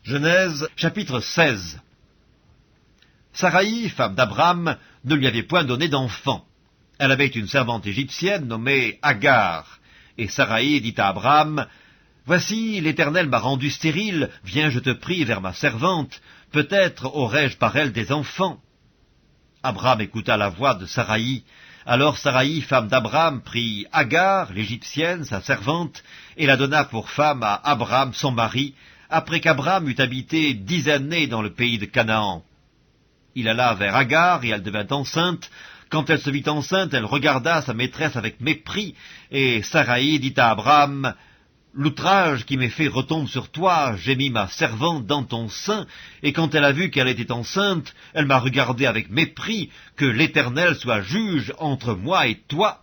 Genèse, chapitre 16. Saraï, femme d'Abram, ne lui avait point donné d'enfant. Elle avait une servante égyptienne nommée Agar. Et Saraï dit à Abram, « Voici, l'Éternel m'a rendu stérile, viens, je te prie, vers ma servante, peut-être aurai-je par elle des enfants. » Abram écouta la voix de Saraï. Alors Saraï, femme d'Abram, prit Agar, l'Égyptienne, sa servante, et la donna pour femme à Abram, son mari, après qu'Abram eut habité 10 années dans le pays de Canaan. Il alla vers Agar, et elle devint enceinte. Quand elle se vit enceinte, elle regarda sa maîtresse avec mépris, et Saraï dit à Abram, « L'outrage qui m'est fait retombe sur toi, j'ai mis ma servante dans ton sein, et quand elle a vu qu'elle était enceinte, elle m'a regardé avec mépris, que l'Éternel soit juge entre moi et toi. »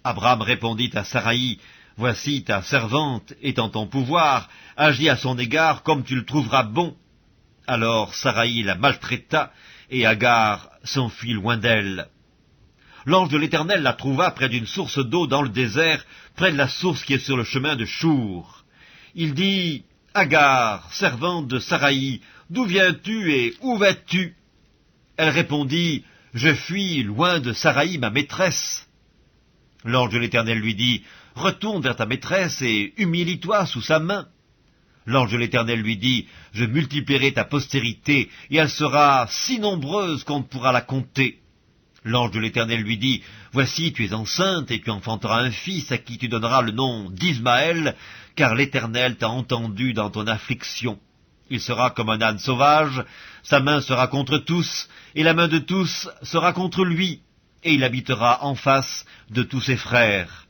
Abram répondit à Saraï, « Voici ta servante est en ton pouvoir, agis à son égard comme tu le trouveras bon. » Alors Saraï la maltraita, et Agar s'enfuit loin d'elle. L'ange de l'Éternel la trouva près d'une source d'eau dans le désert, près de la source qui est sur le chemin de Chour. Il dit, « Agar, servante de Saraï, d'où viens-tu et où vas-tu » Elle répondit, « Je fuis loin de Saraï, ma maîtresse. » L'ange de l'Éternel lui dit, « Retourne vers ta maîtresse et humilie-toi sous sa main. » L'ange de l'Éternel lui dit, « Je multiplierai ta postérité, et elle sera si nombreuse qu'on ne pourra la compter. » L'ange de l'Éternel lui dit, « Voici, tu es enceinte, et tu enfanteras un fils à qui tu donneras le nom d'Ismaël, car l'Éternel t'a entendu dans ton affliction. Il sera comme un âne sauvage, sa main sera contre tous, et la main de tous sera contre lui, et il habitera en face de tous ses frères. »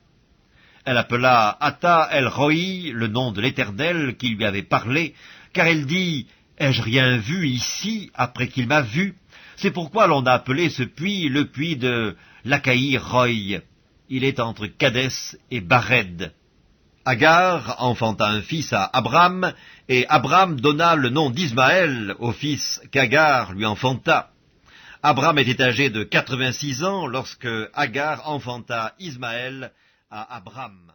Elle appela Ata El-Roi, le nom de l'Éternel qui lui avait parlé, car elle dit, « Ai-je rien vu ici après qu'il m'a vu ?» C'est pourquoi l'on a appelé ce puits le puits de Lacaï-Roï. Il est entre Kadès et Bared. Agar enfanta un fils à Abram, et Abram donna le nom d'Ismaël au fils qu'Agar lui enfanta. Abram était âgé de 86 ans lorsque Agar enfanta Ismaël à Abram.